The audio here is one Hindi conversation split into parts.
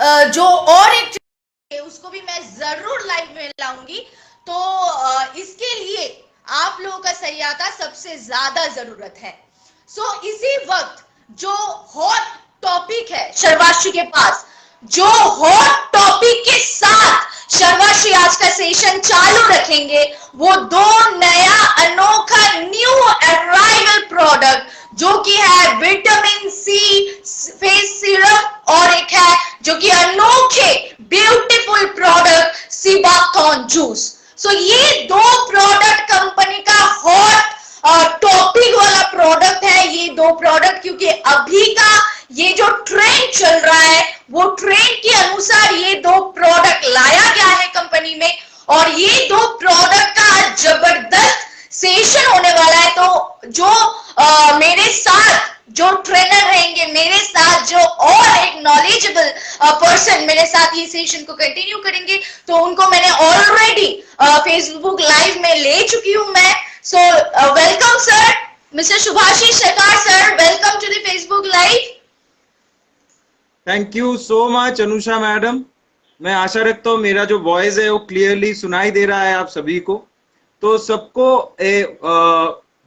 जो और एक उसको भी मैं जरूर लाइव में लाऊंगी। तो इसके लिए आप लोगों का सहायता सबसे ज्यादा जरूरत है। सो इसी वक्त जो हॉट टॉपिक है शर्वाश्री के पास, जो हॉट टॉपिक के साथ शर्वाश्री आज का सेशन चालू रखेंगे, वो दो नया अनोखा न्यू अराइवल प्रोडक्ट जो कि है विटामिन सी फेस सीरम और एक है जो कि अनोखे ब्यूटीफुल प्रोडक्ट सीबाथॉन जूस। सो ये दो प्रोडक्ट कंपनी का हॉट टॉपिक वाला प्रोडक्ट है। ये दो प्रोडक्ट क्योंकि अभी का ये जो ट्रेंड चल रहा है वो ट्रेंड के अनुसार ये दो प्रोडक्ट लाया गया है कंपनी में, और ये दो प्रोडक्ट का जबरदस्त सेशन होने वाला है। तो जो मेरे साथ जो ट्रेनर रहेंगे, मेरे साथ जो और एक नॉलेजेबल पर्सन मेरे साथ ये सेशन को कंटिन्यू करेंगे, तो उनको मैंने ऑलरेडी फेसबुक लाइव में ले चुकी हूं मैं। So welcome sir, mister Shubhashish Shekhar sir, welcome to the Facebook live. Thank you so much Anusha madam. मैं आशा रखता हूँ मेरा जो वॉइस है वो क्लियरली सुनाई दे रहा है आप सभी को। तो सबको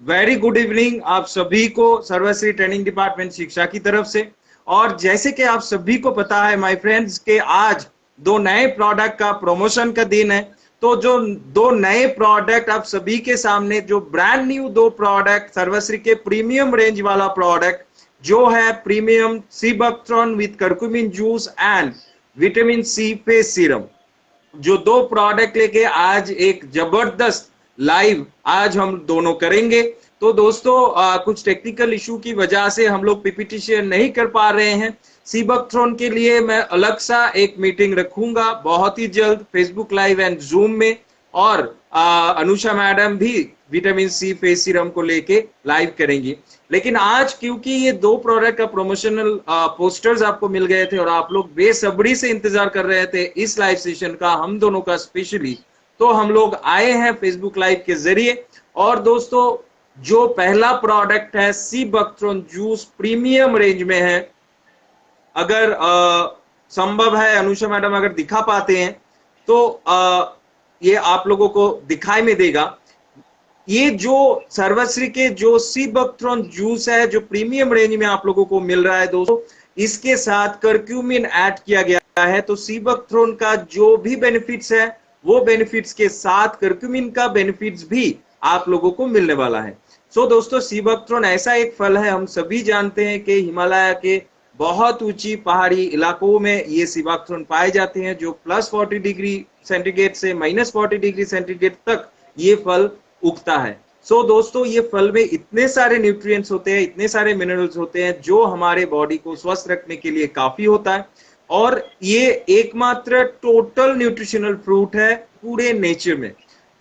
वेरी गुड इवनिंग आप सभी को सर्वश्री ट्रेनिंग डिपार्टमेंट शिक्षा की तरफ से। और जैसे कि आप सभी को पता है माय फ्रेंड्स के आज दो नए प्रोडक्ट का प्रमोशन का दिन है। तो जो दो नए प्रोडक्ट आप सभी के सामने, जो ब्रांड न्यू दो प्रोडक्ट सर्वश्री के प्रीमियम रेंज वाला प्रोडक्ट जो है premium sea buckthorn with curcumin juice and vitamin C face serum, जो दो प्रोडक्ट लेके आज एक जबरदस्त लाइव आज हम दोनों करेंगे। तो दोस्तों कुछ टेक्निकल इशू की वजह से हम लोग पीपीटी शेयर नहीं कर पा रहे हैं। सीबक्ट्रॉन के लिए मैं अलग सा एक मीटिंग रखूंगा बहुत ही जल्द फेसबुक लाइव एंड जूम में, और अनुषा मैडम भी विटामिन सी फेस सीरम को लेके लाइव करेंगी। लेकिन आज क्योंकि ये दो प्रोडक्ट का प्रमोशनल पोस्टर्स आपको मिल गए थे और आप लोग बेसब्री से इंतजार कर रहे थे इस लाइव सेशन का, हम दोनों का स्पेशली, तो हम लोग आए हैं फेसबुक लाइव के जरिए। और दोस्तों जो पहला प्रोडक्ट है सीबक्ट्रॉन जूस प्रीमियम रेंज में है, अगर संभव है अनुषा मैडम अगर दिखा पाते हैं तो ये आप लोगों को दिखाई में देगा। ये जो सर्वश्री के जो सीबक्ट्रॉन जूस है जो प्रीमियम रेंज में आप लोगों को मिल रहा है दोस्तों, इसके साथ करक्यूमिन ऐड किया गया है। तो सीबक्ट्रॉन का जो भी बेनिफिट्स है वो बेनिफिट्स के साथ करक्यूमिन का बेनिफिट्स भी आप लोगों को मिलने वाला है। सो दोस्तों सीबक्ट्रॉन ऐसा एक फल है, हम सभी जानते हैं कि हिमालय के बहुत ऊंची पहाड़ी इलाकों में ये सीबक्ट्रॉन पाए जाते हैं, जो +40 डिग्री सेंटीग्रेड से -40 डिग्री सेंटीग्रेड तक ये फल उगता है। सो दोस्तों ये फल में इतने सारे न्यूट्रिएंट्स होते हैं, इतने सारे मिनरल्स होते हैं जो हमारे बॉडी को स्वस्थ रखने के लिए काफी होता है। और ये एकमात्र टोटल न्यूट्रिशनल फ्रूट है पूरे नेचर में।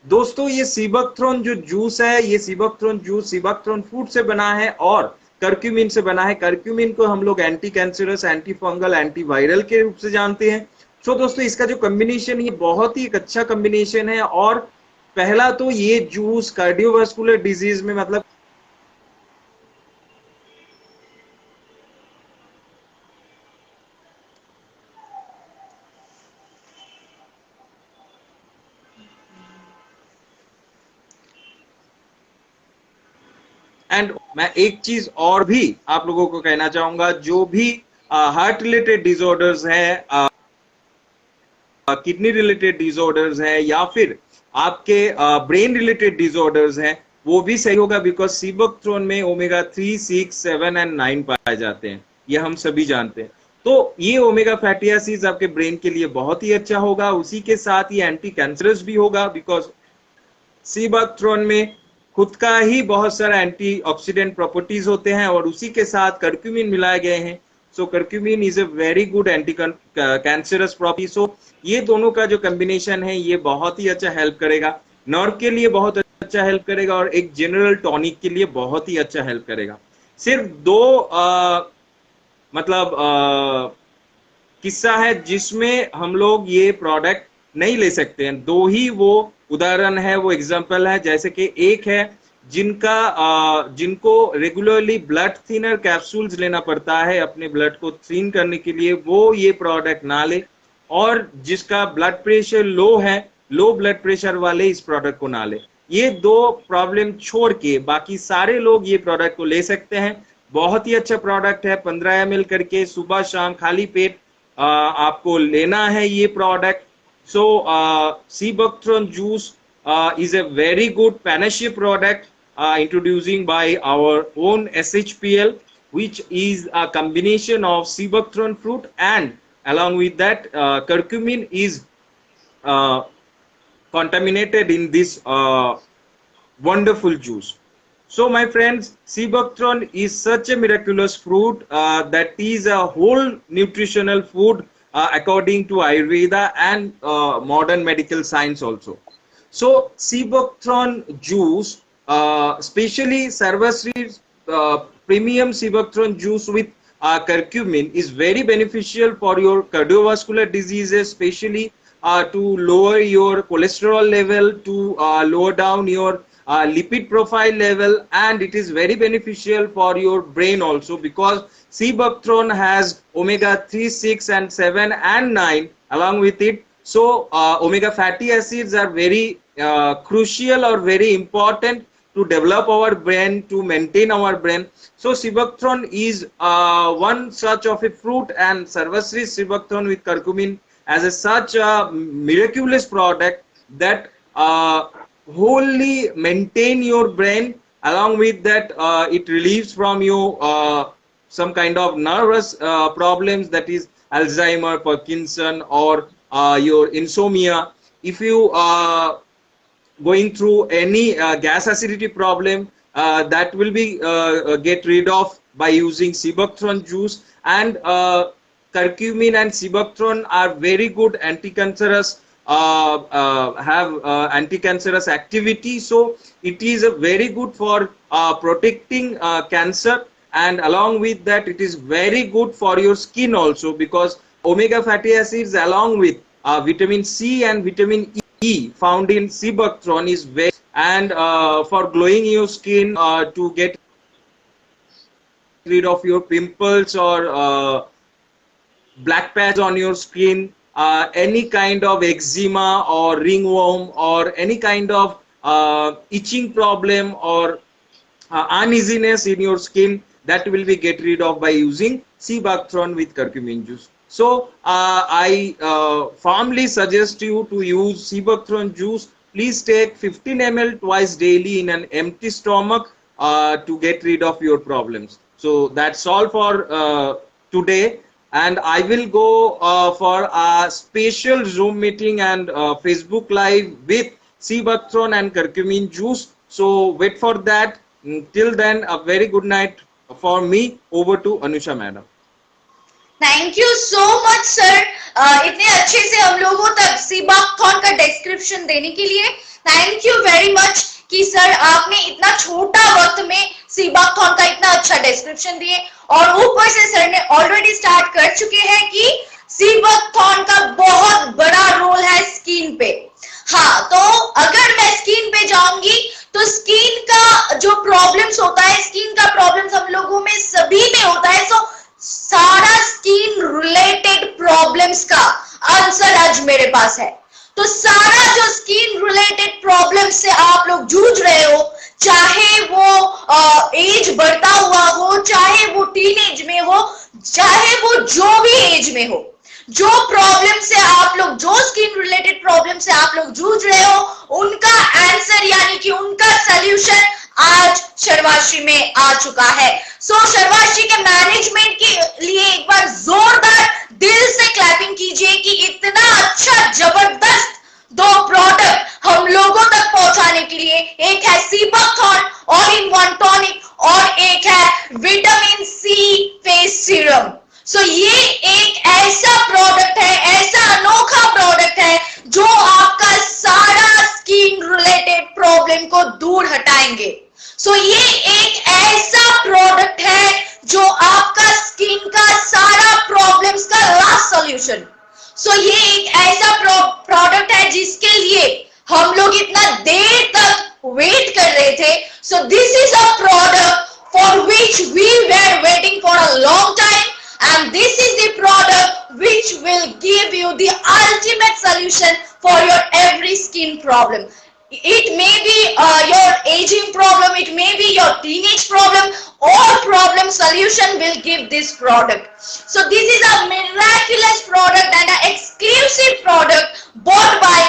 दोस्तों ये सीबक्ट्रॉन जो जूस है, ये सीबक्ट्रॉन जूस सीबक्ट्रॉन फ्रूट से बना है और करक्यूमिन से बना है। करक्यूमिन को हम लोग anti cancerous, anti fungal, anti viral के रूप से जानते हैं। सो दोस्तों इसका जो कॉम्बिनेशन है बहुत ही एक अच्छा कॉम्बिनेशन है। और पहला तो ये जूस कार्डियोवास्कुलर डिजीज में मतलब एंड मैं एक चीज और भी आप लोगों को कहना चाहूंगा, जो भी हार्ट रिलेटेड डिसऑर्डर्स है, किडनी रिलेटेड डिसऑर्डर्स है या फिर आपके ब्रेन रिलेटेड डिसऑर्डर्स हैं, वो भी सही होगा, बिकॉज सीबक्ट्रॉन में ओमेगा 3, 6, 7 एंड 9 पाए जाते हैं, ये हम सभी जानते हैं। तो ये ओमेगा फैटी एसिड्स आपके ब्रेन के लिए बहुत ही अच्छा होगा। उसी के साथ ये एंटी कैंसरस भी होगा, बिकॉज सीबक्ट्रॉन में खुद का ही बहुत सारा एंटीऑक्सीडेंट प्रॉपर्टीज होते हैं और उसी के साथ करक्यूमिन मिलाए गए हैं। So curcumin is a very good anti cancerous property. So ये दोनों का जो कॉम्बिनेशन है ये बहुत ही अच्छा हेल्प करेगा, नर्व के लिए बहुत अच्छा हेल्प करेगा और एक जनरल टॉनिक के लिए बहुत ही अच्छा हेल्प करेगा। सिर्फ दो किस्सा है जिसमें हम लोग ये प्रोडक्ट नहीं ले सकते हैं, दो ही वो उदाहरण है, वो एग्जांपल है। जैसे कि एक है जिनको रेगुलरली ब्लड थिनर कैप्सूल्स लेना पड़ता है अपने ब्लड को थिन करने के लिए, वो ये प्रोडक्ट ना ले। और जिसका ब्लड प्रेशर लो है, लो ब्लड प्रेशर वाले इस प्रोडक्ट को ना ले। ये दो प्रॉब्लम छोड़ के बाकी सारे लोग ये प्रोडक्ट को ले सकते हैं। बहुत ही अच्छा प्रोडक्ट है, 15 ml करके सुबह शाम खाली पेट आपको लेना है ये product. So Seabuckthorn juice is a very good panacea product introducing by our own SHPL, which is a combination of Seabuckthorn fruit, and along with that curcumin is contaminated in this wonderful juice. So my friends, Seabuckthorn is such a miraculous fruit that is a whole nutritional food according to Ayurveda and modern medical science also. So Seabuckthorn juice, especially Sarvasri's premium Seabuckthorn juice with curcumin, is very beneficial for your cardiovascular diseases, especially to lower your cholesterol level, to lower down your lipid profile level, and it is very beneficial for your brain also, because Seabuckthorn has omega 3, 6 and 7 and 9 along with it. So omega fatty acids are very crucial or very important to develop our brain, to maintain our brain. So Seabuckthorn is one such of a fruit, and Sarvasri Seabuckthorn with curcumin as a such a miraculous product that wholly maintain your brain. Along with that, it relieves from you some kind of nervous problems, that is Alzheimer, Parkinson, or your insomnia. If you going through any gas acidity problem, that will be get rid of by using Seabuckthorn juice. And curcumin and Seabuckthorn are very good anti-cancerous, have anti-cancerous activity. So it is a very good for protecting cancer, and along with that it is very good for your skin also, because omega fatty acids along with vitamin C and vitamin E found in Seabuckthorn is very, and for glowing your skin, to get rid of your pimples or black patch on your skin, any kind of eczema or ringworm or any kind of itching problem or uneasiness in your skin, that will be get rid of by using Seabuckthorn with curcumin juice. So I firmly suggest you to use Seabuckthorn juice. Please take 15 ml twice daily in an empty stomach to get rid of your problems. So that's all for today. And I will go for a special Zoom meeting and Facebook Live with Seabuckthorn and curcumin juice. So wait for that. Till then, a very good night for me. Over to Anusha madam. Thank you so much sir, इतने अच्छे से हम लोगों तक Seabuckthorn का डिस्क्रिप्शन देने के लिए। थैंक यू वेरी मच कि सर आपने इतना छोटा वक्त में Seabuckthorn का इतना अच्छा डिस्क्रिप्शन दिए, और ऊपर से सर ने ऑलरेडी स्टार्ट कर चुके हैं कि Seabuckthorn का बहुत बड़ा रोल है स्किन पे। हाँ, तो अगर मैं स्किन पे जाऊंगी तो स्किन का जो प्रॉब्लम्स होता है, स्किन का प्रॉब्लम्स हम लोगों में सभी में होता है। सो सारा स्किन रिलेटेड प्रॉब्लम्स का आंसर आज मेरे पास है। तो सारा जो स्किन रिलेटेड प्रॉब्लम्स से आप लोग जूझ रहे हो, चाहे वो एज बढ़ता हुआ हो, चाहे वो टीनेज में हो, चाहे वो जो भी एज में हो, जो प्रॉब्लम से आप लोग, जो स्किन रिलेटेड प्रॉब्लम से आप लोग जूझ रहे हो, उनका आंसर यानी कि उनका सॉल्यूशन आज शर्वाश्री में आ चुका है। सो शर्वाश्री के मैनेजमेंट के लिए एक बार जोरदार दिल से क्लैपिंग कीजिए कि इतना अच्छा जबरदस्त दो प्रोडक्ट हम लोगों तक पहुंचाने के लिए। एक है Seabuckthorn all in one tonic और एक है विटामिन सी फेस सीरम। सो ये एक ऐसा प्रोडक्ट है, ऐसा अनोखा प्रोडक्ट है जो आपका सारा स्किन रिलेटेड प्रॉब्लम को दूर हटाएंगे। सो ये एक ऐसा प्रोडक्ट है जो आपका स्किन का सारा प्रॉब्लम्स का लास्ट सॉल्यूशन। सो ये एक ऐसा प्रोडक्ट है जिसके लिए हम लोग इतना देर तक वेट कर रहे थे. So this is a product for which we were waiting for a long time, and this is the product which will give you the ultimate solution for your every skin problem. It may be your aging problem, it may be your teenage problem, all problem solution will give this product. So this is a miraculous product and an exclusive product bought by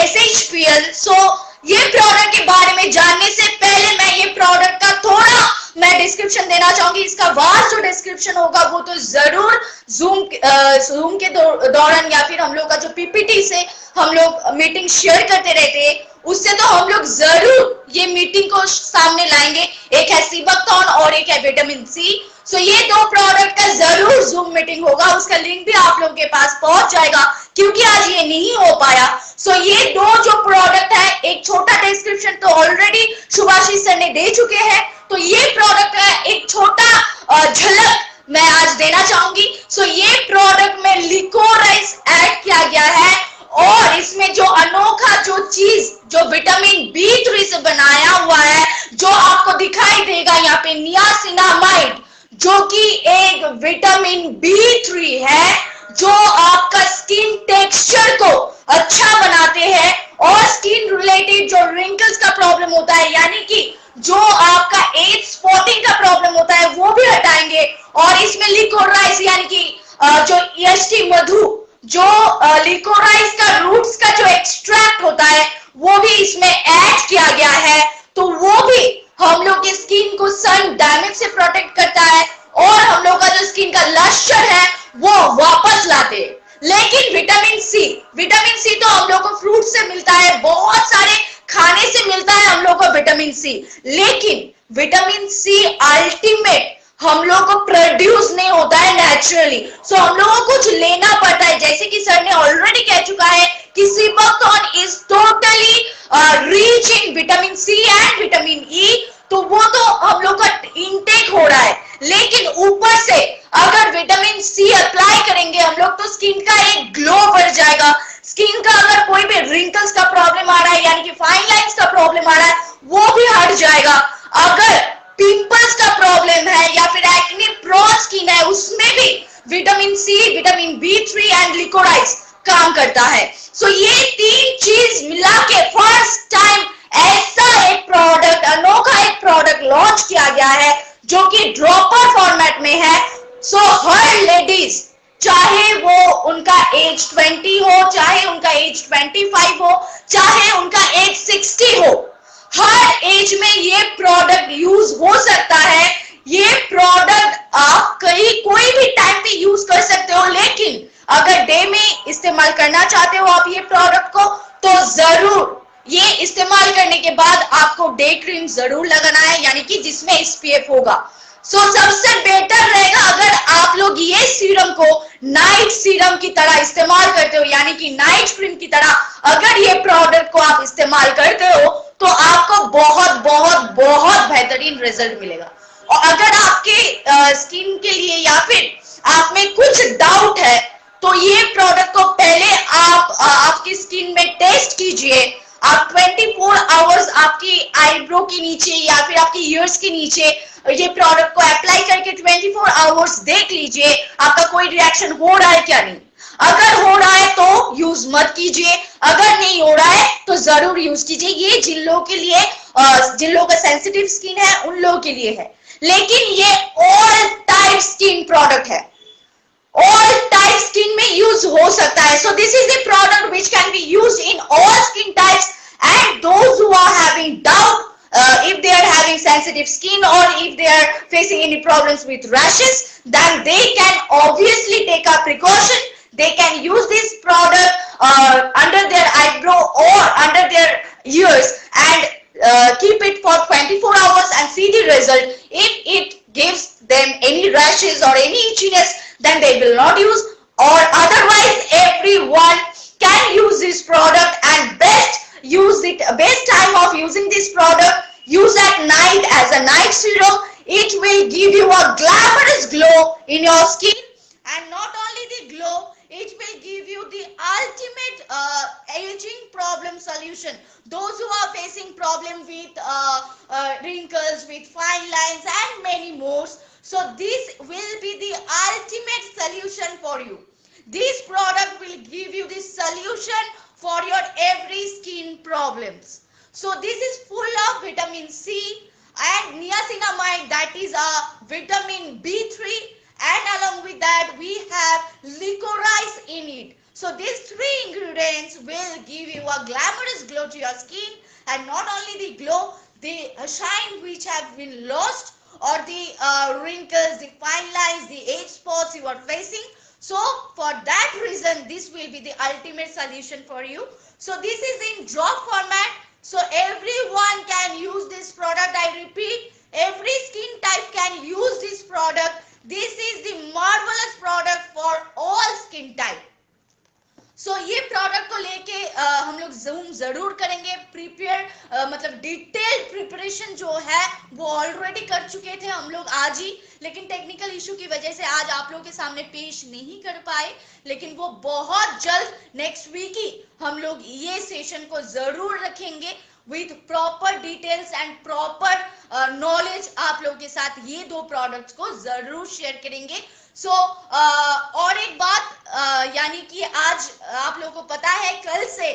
SHPL. So ये प्रोडक्ट के बारे में जानने से पहले मैं ये प्रोडक्ट का थोड़ा मैं डिस्क्रिप्शन देना चाहूंगी. इसका वास्ट जो डिस्क्रिप्शन होगा वो तो जरूर जूम के दौरान या फिर हम लोग का जो पीपीटी से हम लोग मीटिंग शेयर करते रहते हैं उससे तो हम लोग जरूर ये मीटिंग को सामने लाएंगे. एक है सीबकथॉर्न और एक है विटामिन सी. सो ये दो प्रोडक्ट का जरूर जूम मीटिंग होगा, उसका लिंक भी आप लोगों के पास पहुंच जाएगा क्योंकि आज ये नहीं हो पाया. सो ये दो जो प्रोडक्ट है, एक छोटा डिस्क्रिप्शन तो ऑलरेडी सुभाषिस सर ने दे चुके हैं, तो ये प्रोडक्ट का एक छोटा झलक मैं आज देना चाहूंगी. सो ये प्रोडक्ट में लिकोराइस ऐड किया गया है और इसमें जो अनोखा जो चीज जो विटामिन B3 से बनाया हुआ है, जो आपको दिखाई देगा यहाँ पे नियासिनामाइड, जो कि एक विटामिन B3 है जो आपका स्किन टेक्सचर को अच्छा बनाते हैं और स्किन रिलेटेड जो रिंकल्स का प्रॉब्लम होता है यानी कि जो आपका एज स्पॉटिंग का प्रॉब्लम होता है वो भी हटाएंगे. और इसमें लिकोराइस यानी कि जो EST मधु, जो लिकोराइस का रूट्स का जो एक्सट्रैक्ट होता है वो भी इसमें ऐड किया गया है. तो वो भी हम लोग की स्किन को सन डैमेज से प्रोटेक्ट करता है और हम लोग का जो स्किन का लश्चर है वो वापस लाते हैं. लेकिन विटामिन सी तो हम लोग को फ्रूट से मिलता है, बहुत सारे खाने से मिलता है हम लोग को विटामिन सी. लेकिन विटामिन सी अल्टीमेट हम लोग को प्रोड्यूस नहीं होता है नेचुरली. सो हम लोगों को कुछ लेना पड़ता है, जैसे कि सर ने ऑलरेडी कह चुका है कि sea buckthorn is totally rich in vitamin C and vitamin E. तो वो तो हम लोग का इनटेक हो रहा है, लेकिन ऊपर से अगर विटामिन सी अप्लाई करेंगे हम लोग तो स्किन का एक ग्लो बढ़ जाएगा. स्किन का अगर कोई भी रिंकल्स का प्रॉब्लम आ रहा है यानी कि फाइन लाइंस का प्रॉब्लम आ रहा है वो भी हट जाएगा. अगर पिंपल्स का प्रॉब्लम है या फिर एक्ने प्रोन स्किन है उसमें भी vitamin C, vitamin B3 and liquorice काम करता है. सो ये तीन चीज मिला के फर्स्ट टाइम ऐसा एक प्रोडक्ट, अनोखा एक प्रोडक्ट लॉन्च किया गया है जो कि ड्रॉपर फॉर्मेट में है. सो हर लेडीज, चाहे वो उनका एज 20 हो, चाहे उनका एज 25 हो, चाहे उनका एज 60 हो, हर एज में ये प्रोडक्ट यूज हो सकता है. ये प्रोडक्ट आप कहीं कोई भी टाइम पे यूज कर सकते हो, लेकिन अगर डे में इस्तेमाल करना चाहते हो आप ये प्रोडक्ट को तो जरूर ये इस्तेमाल करने के बाद आपको डे क्रीम जरूर लगाना है यानी कि जिसमें SPF होगा. सो सबसे बेटर रहेगा अगर आप लोग ये सीरम को नाइट सीरम की तरह इस्तेमाल करते हो यानी कि नाइट क्रीम की तरह अगर ये प्रोडक्ट को आप इस्तेमाल करते हो तो आपको बहुत बहुत बहुत बेहतरीन रिजल्ट मिलेगा. और अगर आपके स्किन के लिए या फिर आप में कुछ डाउट है तो ये प्रोडक्ट को पहले आप आपकी स्किन में टेस्ट कीजिए. आप 24 आवर्स आपकी आईब्रो के नीचे या फिर आपकी ईयर्स के नीचे ये प्रोडक्ट को अप्लाई करके 24 आवर्स देख लीजिए आपका कोई रिएक्शन हो रहा है क्या नहीं. अगर हो रहा है तो यूज मत कीजिए, अगर नहीं हो रहा है तो जरूर यूज कीजिए. ये जिन लोगों के लिए जिन लोगों का सेंसिटिव स्किन है उन लोगों के लिए है, लेकिन ये ऑल टाइप स्किन प्रोडक्ट है, all type skin में use हो सकता है. So this is the product which can be used in all skin types and those who are having doubt if they are having sensitive skin or if they are facing any problems with rashes, then they can obviously take a precaution. They can use this product under their eyebrow or under their ears and keep it for 24 hours and see the result. If it gives them any rashes or any itchiness, then they will not use, or otherwise everyone can use this product and best time of using this product, use at night as a night serum. It will give you a glamorous glow in your skin, and not only the glow, It will give you the ultimate aging problem solution. Those who are facing problem with wrinkles, with fine lines and many more, so this will be the ultimate solution for you. This product will give you the solution for your every skin problems. So this is full of vitamin C and niacinamide, that is a vitamin B3, and along with that we have licorice in it. So these three ingredients will give you a glamorous glow to your skin, and not only the glow, the shine which have been lost, or the wrinkles, the fine lines, the age spots you are facing. So for that reason, this will be the ultimate solution for you. So this is in drop format, so everyone can use this product. I repeat, every skin type can use this product. This is the marvelous product for all skin type. सो ये प्रोडक्ट को लेके हम लोग जूम जरूर करेंगे. प्रिपेयर मतलब डिटेल प्रिपरेशन जो है वो ऑलरेडी कर चुके थे हम लोग आज ही, लेकिन टेक्निकल इशू की वजह से आज आप लोगों के सामने पेश नहीं कर पाए, लेकिन वो बहुत जल्द नेक्स्ट वीक ही हम लोग ये सेशन को जरूर रखेंगे with proper details and proper knowledge. आप लोगों के साथ ये दो प्रोडक्ट्स को जरूर शेयर करेंगे. सो और एक बात यानी कि आज आप लोगों को पता है कल से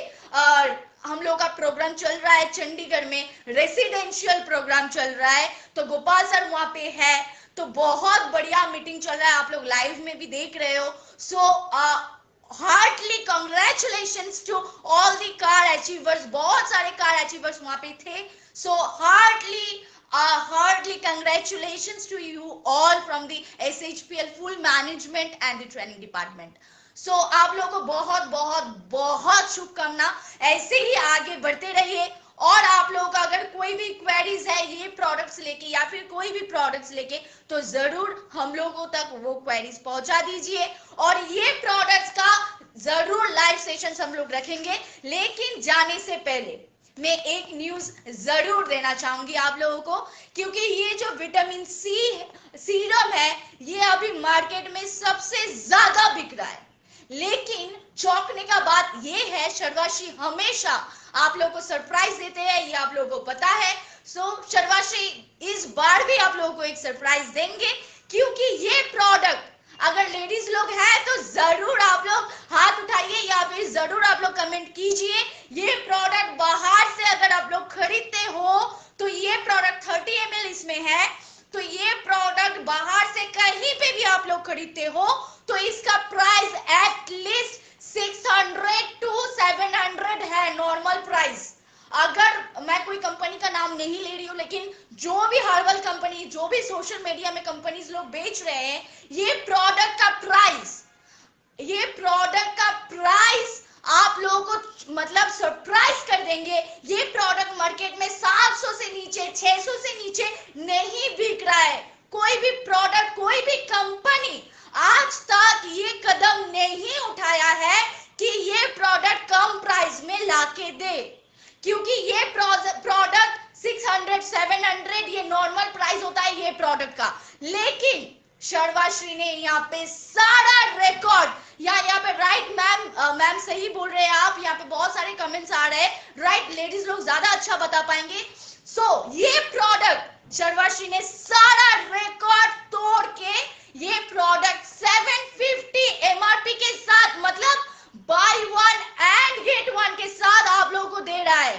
हम लोग का प्रोग्राम चल रहा है चंडीगढ़ में, रेसिडेंशियल प्रोग्राम चल रहा है. तो गोपाल सर वहां पे है, तो बहुत बढ़िया मीटिंग चल रहा है, आप लोग लाइव में भी देख रहे हो. So heartily congratulations to all the car achievers. बहुत सारे कार अचीवर्स वहां पे थे. सो heartily congratulations to you all from the SHPL full management and the training department. So आप लोगों को बहुत बहुत बहुत शुभकामना. ऐसे ही आगे बढ़ते रहिए, और आप लोगों का अगर कोई भी क्वेरीज है ये प्रोडक्ट्स लेके या फिर कोई भी प्रोडक्ट्स लेके, तो जरूर हम लोगों तक वो क्वेरीज पहुंचा दीजिए. और ये प्रोडक्ट्स का जरूर लाइव सेशंस हम लोग रखेंगे. लेकिन जाने से पहले मैं एक न्यूज जरूर देना चाहूंगी आप लोगों को, क्योंकि ये जो विटामिन सी सीरम है ये अभी मार्केट में सबसे ज्यादा बिक रहा है. लेकिन चौंकने का बात ये है, शर्वाशी हमेशा आप लोगों को सरप्राइज देते हैं, ये आप लोगों को पता है. सो शर्वाशी इस बार भी आप लोगों को एक सरप्राइज देंगे, क्योंकि ये प्रोडक्ट अगर लेडीज लोग हैं तो जरूर आप लोग हाथ उठाइए या फिर जरूर आप लोग कमेंट कीजिए. ये प्रोडक्ट बाहर से अगर आप लोग खरीदते हो तो ये प्रोडक्ट 30 ml इसमें है, तो ये प्रोडक्ट बाहर से कहीं पे भी आप लोग खरीदते हो तो इसका प्राइस एटलीस्ट 600 to 700 है नॉर्मल प्राइस. अगर मैं कोई कंपनी का नाम नहीं ले रही हूं, लेकिन जो भी हर्बल कंपनी, जो भी सोशल मीडिया में कंपनीज लोग बेच रहे हैं, ये प्रोडक्ट का प्राइस आप लोगों को मतलब सरप्राइज कर देंगे. ये प्रोडक्ट मार्केट में 700 से नीचे, 600 से नीचे नहीं बिक रहा है. कोई भी प्रोडक्ट, कोई भी कंपनी आज तक ये कदम नहीं उठाया है कि ये प्रोडक्ट कम प्राइस में लाके दे, क्योंकि ये प्रोडक्ट 600-700 ये नॉर्मल प्राइस होता है ये प्रोडक्ट का. लेकिन शर्वाश्री ने यहाँ पे सारा रिकॉर्ड, यहाँ पे राइट मैम सही बोल रहे हैं आप, यहाँ पे बहुत सारे कमेंट्स आ रहे हैं. राइट, लेडीज लोग ज्यादा अच्छा बता पाएंगे. सो ये प्रोडक्ट शर्वाश्री ने सारा रिकॉर्ड तोड़ के ये प्रोडक्ट 750 MRP के साथ, मतलब by one and get one के साथ आप लोगों को दे रहा है,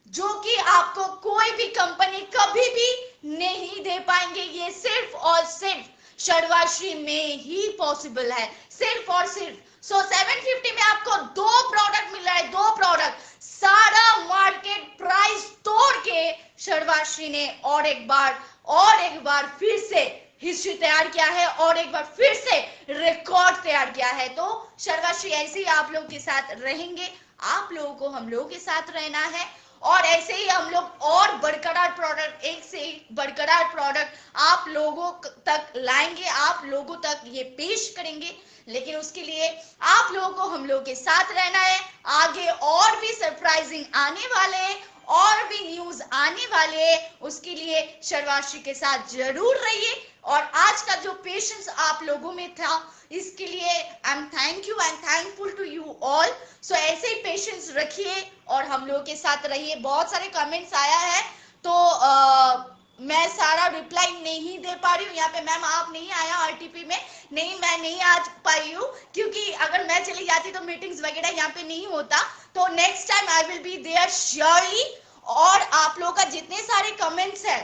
जो कि आपको कोई भी कंपनी कभी भी नहीं दे पाएंगे. ये सिर्फ और सिर्फ शर्वाश्री में ही पॉसिबल है, सिर्फ और सिर्फ. सो 750 में आपको दो प्रोडक्ट मिल रहा है, दो प्रोडक्ट. सारा मार्केट प्राइस तोड़ के शर्वाश्री ने और एक बार फिर से हिस्ट्री तैयार किया है, और एक बार फिर से रिकॉर्ड तैयार किया है. तो शर्वाश्री ऐसे ही आप लोगों के साथ रहेंगे, आप लोगों को हम लोगों के साथ रहना है, और ऐसे ही हम लोग और बरकरार प्रोडक्ट, एक से एक बरकरार प्रोडक्ट आप लोगों तक लाएंगे, आप लोगों तक ये पेश करेंगे. लेकिन उसके लिए आप लोगों को हम लोगों के साथ रहना है. आगे और भी सरप्राइजिंग आने वाले हैं, और भी न्यूज आने वाले हैं, उसके लिए शर्वाश्री के साथ जरूर रहिए. और आज का जो पेशेंस आप लोगों में था, इसके लिए I am thank you and thankful to you all. So ऐसे ही पेशेंस रखिए और हम लोगों के साथ रहिए। बहुत सारे कमेंट्स आया है, तो मैं सारा रिप्लाई नहीं दे पा रही हूँ। यहाँ पे मैम आप नहीं आया आरटीपी में, नहीं मैं नहीं आ पाई हूँ, क्योंकि अगर मैं चली जाती तो मीटिंग्स वगैरह यहाँ पे नहीं होता। तो next time I will be there surely. और आप लोगों का जितने सारे कमेंट्स है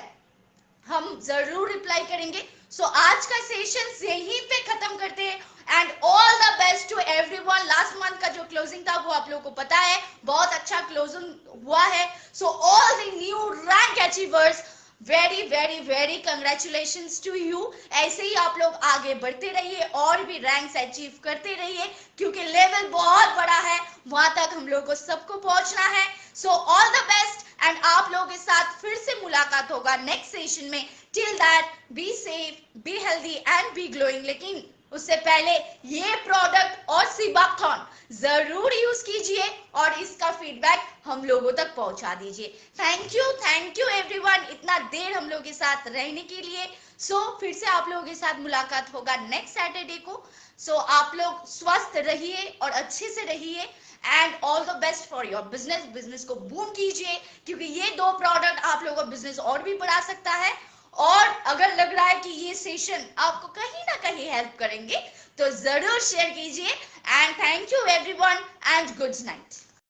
हम जरूर रिप्लाई करेंगे। सो आज का सेशन यहीं पे खत्म करते हैं and all the best to everyone. Last month का जो क्लोजिंग था वो आप लोगों को पता है, बहुत अच्छा क्लोजिंग हुआ है। So all the new rank achievers, very very very congratulations to you. ऐसे ही आप लोग आगे बढ़ते रहिए और भी रैंक्स अचीव करते रहिए, क्योंकि लेवल बहुत बड़ा है, वहां तक हम लोग को सबको पहुंचना है। So all the best and आप लोगों के साथ फिर से मुलाकात होगा नेक्स्ट सेशन में। Till that be safe, be healthy and be glowing. लेकिन उससे पहले ये प्रोडक्ट और सीबाथॉन जरूर यूज कीजिए और इसका फीडबैक हम लोगों तक पहुंचा दीजिए। थैंक यू एवरीवन, इतना देर हम लोग के साथ रहने के लिए। सो फिर से आप लोगों के साथ मुलाकात होगा नेक्स्ट सैटरडे को। सो आप लोग स्वस्थ रहिए और अच्छे से रहिए and all the best for your business को बूम कीजिए, क्योंकि ये दो प्रोडक्ट आप लोगों का बिजनेस और भी बढ़ा सकता है। और अगर लग रहा है कि ये सेशन आपको कहीं ना कहीं हेल्प करेंगे तो जरूर शेयर कीजिए। And thank you everyone and good night.